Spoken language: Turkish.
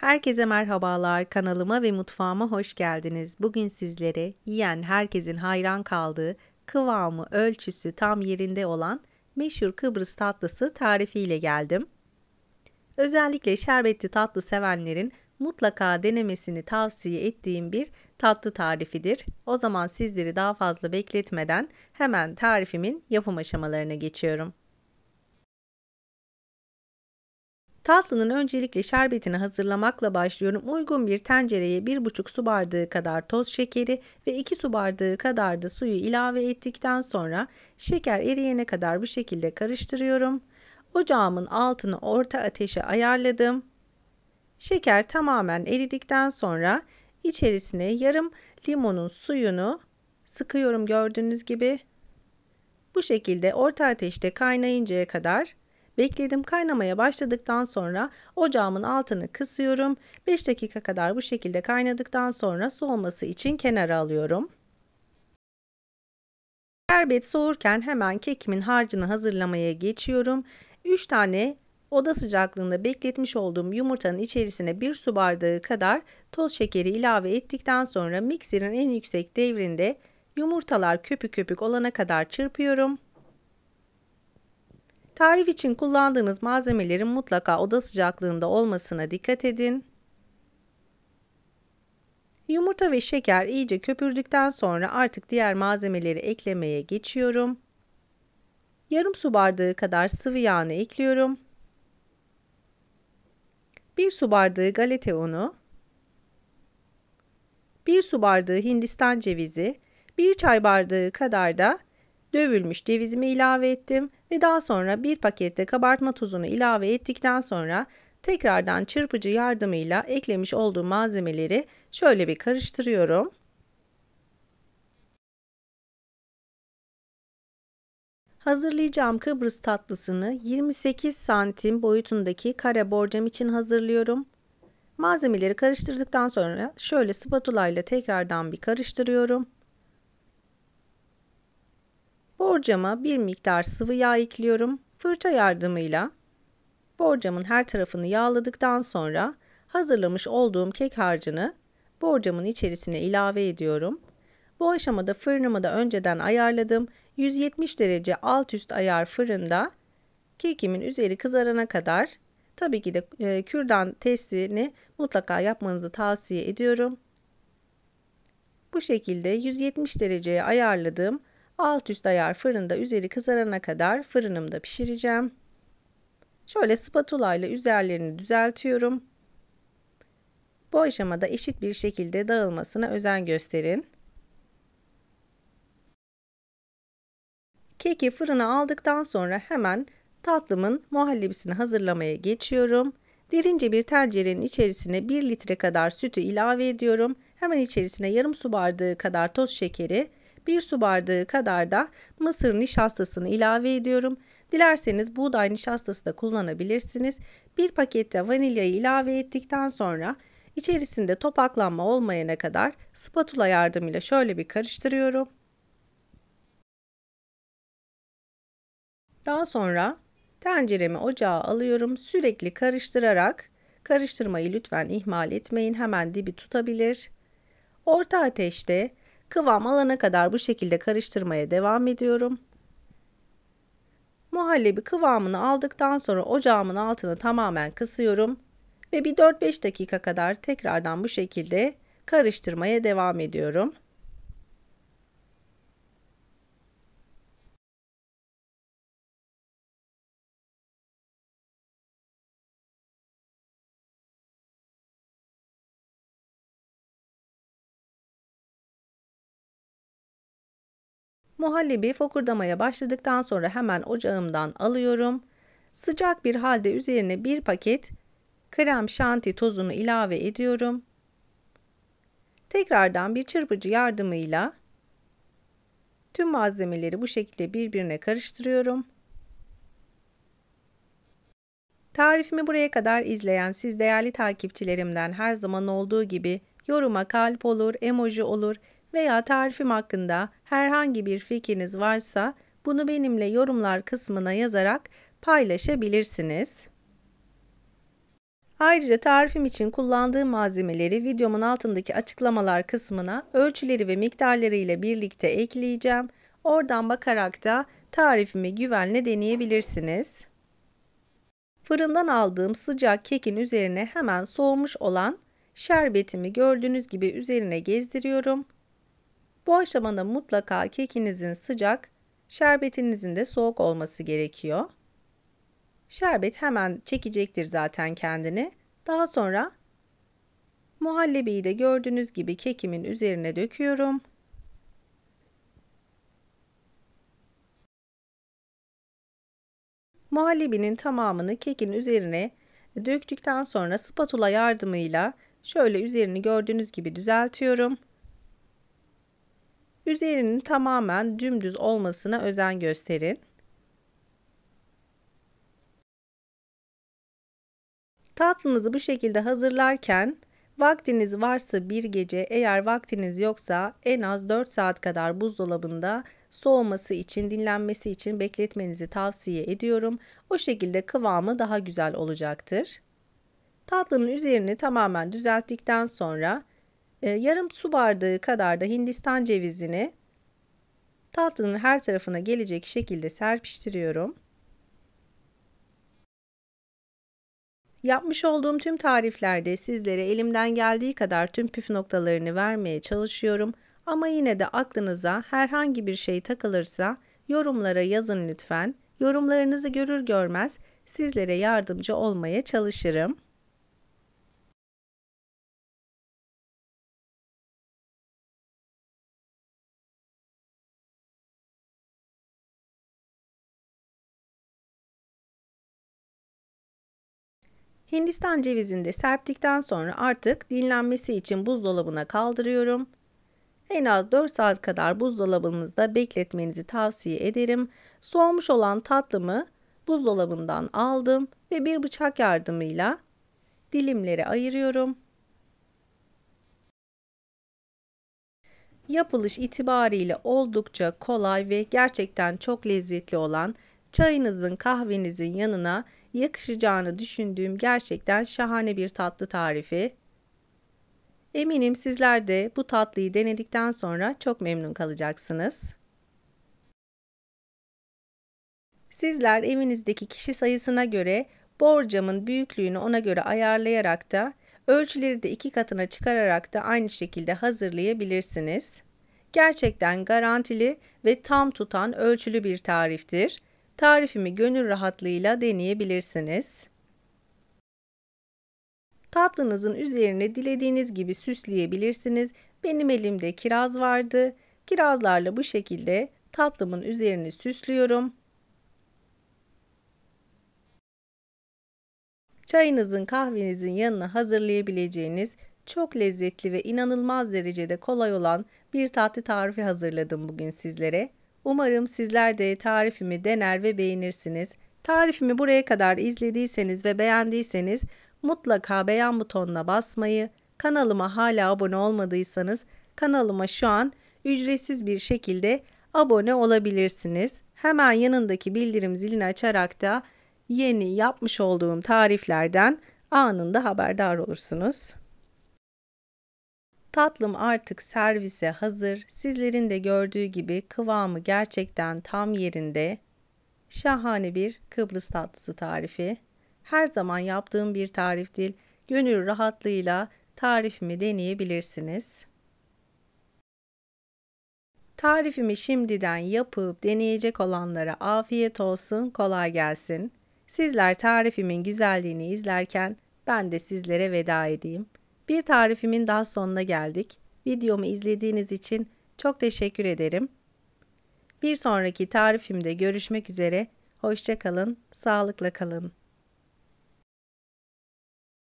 Herkese merhabalar, kanalıma ve mutfağıma hoş geldiniz. Bugün sizlere yiyen herkesin hayran kaldığı, kıvamı, ölçüsü tam yerinde olan meşhur Kıbrıs tatlısı tarifiyle geldim. Özellikle şerbetli tatlı sevenlerin mutlaka denemesini tavsiye ettiğim bir tatlı tarifidir. O zaman sizleri daha fazla bekletmeden hemen tarifimin yapım aşamalarına geçiyorum. Tatlının öncelikle şerbetini hazırlamakla başlıyorum. Uygun bir tencereye 1,5 su bardağı kadar toz şekeri ve 2 su bardağı kadar da suyu ilave ettikten sonra şeker eriyene kadar bu şekilde karıştırıyorum. Ocağımın altını orta ateşe ayarladım. Şeker tamamen eridikten sonra içerisine yarım limonun suyunu sıkıyorum gördüğünüz gibi. Bu şekilde orta ateşte kaynayıncaya kadar bekledim. Kaynamaya başladıktan sonra ocağımın altını kısıyorum. 5 dakika kadar bu şekilde kaynadıktan sonra soğuması için kenara alıyorum. Şerbet soğurken hemen kekimin harcını hazırlamaya geçiyorum. 3 tane oda sıcaklığında bekletmiş olduğum yumurtanın içerisine 1 su bardağı kadar toz şekeri ilave ettikten sonra mikserin en yüksek devrinde yumurtalar köpük köpük olana kadar çırpıyorum. Tarif için kullandığınız malzemelerin mutlaka oda sıcaklığında olmasına dikkat edin. Yumurta ve şeker iyice köpürdükten sonra artık diğer malzemeleri eklemeye geçiyorum. Yarım su bardağı kadar sıvı yağını ekliyorum. 1 su bardağı galeta unu, 1 su bardağı hindistan cevizi, 1 çay bardağı kadar da dövülmüş cevizimi ilave ettim ve daha sonra bir pakette kabartma tozunu ilave ettikten sonra tekrardan çırpıcı yardımıyla eklemiş olduğum malzemeleri şöyle bir karıştırıyorum. Hazırlayacağım Kıbrıs tatlısını 28 santim boyutundaki kare borcam için hazırlıyorum. Malzemeleri karıştırdıktan sonra şöyle spatula ile tekrardan bir karıştırıyorum. Borcama bir miktar sıvı yağ ekliyorum. Fırça yardımıyla borcamın her tarafını yağladıktan sonra hazırlamış olduğum kek harcını borcamın içerisine ilave ediyorum. Bu aşamada fırınımı da önceden ayarladım. 170 derece alt üst ayar fırında kekimin üzeri kızarana kadar, tabii ki de kürdan testini mutlaka yapmanızı tavsiye ediyorum. Bu şekilde 170 dereceye ayarladığım alt üst ayar fırında üzeri kızarana kadar fırınımda pişireceğim. Şöyle spatula ile üzerlerini düzeltiyorum. Bu aşamada eşit bir şekilde dağılmasına özen gösterin. Keki fırına aldıktan sonra hemen tatlımın muhallebisini hazırlamaya geçiyorum. Derince bir tencerenin içerisine 1 litre kadar sütü ilave ediyorum. Hemen içerisine yarım su bardağı kadar toz şekeri, 1 su bardağı kadar da mısır nişastasını ilave ediyorum. Dilerseniz buğday nişastası da kullanabilirsiniz. Bir pakette vanilyayı ilave ettikten sonra içerisinde topaklanma olmayana kadar spatula yardımıyla şöyle bir karıştırıyorum. Daha sonra tenceremi ocağa alıyorum. Sürekli karıştırarak, karıştırmayı lütfen ihmal etmeyin. Hemen dibi tutabilir. Orta ateşte kıvam alana kadar bu şekilde karıştırmaya devam ediyorum. Muhallebi kıvamını aldıktan sonra ocağımın altını tamamen kısıyorum ve bir 4-5 dakika kadar tekrardan bu şekilde karıştırmaya devam ediyorum. Muhallebi fokurdamaya başladıktan sonra hemen ocağımdan alıyorum. Sıcak bir halde üzerine bir paket krem şanti tozunu ilave ediyorum. Tekrardan bir çırpıcı yardımıyla tüm malzemeleri bu şekilde birbirine karıştırıyorum. Tarifimi buraya kadar izleyen siz değerli takipçilerimden her zaman olduğu gibi yoruma kalp olur, emoji olur veya tarifim hakkında herhangi bir fikriniz varsa bunu benimle yorumlar kısmına yazarak paylaşabilirsiniz. Ayrıca tarifim için kullandığım malzemeleri videomun altındaki açıklamalar kısmına ölçüleri ve miktarları ile birlikte ekleyeceğim. Oradan bakarak da tarifimi güvenle deneyebilirsiniz. Fırından aldığım sıcak kekin üzerine hemen soğumuş olan şerbetimi gördüğünüz gibi üzerine gezdiriyorum. Bu aşamada mutlaka kekinizin sıcak, şerbetinizin de soğuk olması gerekiyor. Şerbet hemen çekecektir zaten kendini. Daha sonra muhallebiyi de gördüğünüz gibi kekimin üzerine döküyorum. Muhallebinin tamamını kekin üzerine döktükten sonra spatula yardımıyla şöyle üzerini gördüğünüz gibi düzeltiyorum. Üzerinin tamamen dümdüz olmasına özen gösterin. Tatlınızı bu şekilde hazırlarken vaktiniz varsa bir gece, eğer vaktiniz yoksa en az 4 saat kadar buzdolabında soğuması için, dinlenmesi için bekletmenizi tavsiye ediyorum. O şekilde kıvamı daha güzel olacaktır. Tatlının üzerini tamamen düzelttikten sonra yarım su bardağı kadar da Hindistan cevizini tatlının her tarafına gelecek şekilde serpiştiriyorum. Yapmış olduğum tüm tariflerde sizlere elimden geldiği kadar tüm püf noktalarını vermeye çalışıyorum. Ama yine de aklınıza herhangi bir şey takılırsa yorumlara yazın lütfen. Yorumlarınızı görür görmez sizlere yardımcı olmaya çalışırım. Hindistan cevizini de serptikten sonra artık dinlenmesi için buzdolabına kaldırıyorum. En az 4 saat kadar buzdolabınızda bekletmenizi tavsiye ederim. Soğumuş olan tatlımı buzdolabından aldım ve bir bıçak yardımıyla dilimlere ayırıyorum. Yapılış itibariyle oldukça kolay ve gerçekten çok lezzetli olan, çayınızın, kahvenizin yanına yakışacağını düşündüğüm gerçekten şahane bir tatlı tarifi. Eminim sizler de bu tatlıyı denedikten sonra çok memnun kalacaksınız. Sizler evinizdeki kişi sayısına göre borcamın büyüklüğünü ona göre ayarlayarak da ölçüleri de 2 katına çıkararak da aynı şekilde hazırlayabilirsiniz. Gerçekten garantili ve tam tutan ölçülü bir tariftir. Tarifimi gönül rahatlığıyla deneyebilirsiniz. Tatlınızın üzerine dilediğiniz gibi süsleyebilirsiniz. Benim elimde kiraz vardı. Kirazlarla bu şekilde tatlımın üzerini süslüyorum. Çayınızın, kahvenizin yanına hazırlayabileceğiniz çok lezzetli ve inanılmaz derecede kolay olan bir tatlı tarifi hazırladım bugün sizlere. Umarım sizler de tarifimi dener ve beğenirsiniz. Tarifimi buraya kadar izlediyseniz ve beğendiyseniz mutlaka beğen butonuna basmayı, kanalıma hala abone olmadıysanız kanalıma şu an ücretsiz bir şekilde abone olabilirsiniz. Hemen yanındaki bildirim zilini açarak da yeni yapmış olduğum tariflerden anında haberdar olursunuz. Tatlım artık servise hazır. Sizlerin de gördüğü gibi kıvamı gerçekten tam yerinde. Şahane bir Kıbrıs tatlısı tarifi. Her zaman yaptığım bir tarif değil. Gönül rahatlığıyla tarifimi deneyebilirsiniz. Tarifimi şimdiden yapıp deneyecek olanlara afiyet olsun, kolay gelsin. Sizler tarifimin güzelliğini izlerken ben de sizlere veda edeyim. Bir tarifimin daha sonuna geldik. Videomu izlediğiniz için çok teşekkür ederim. Bir sonraki tarifimde görüşmek üzere. Hoşça kalın, sağlıkla kalın.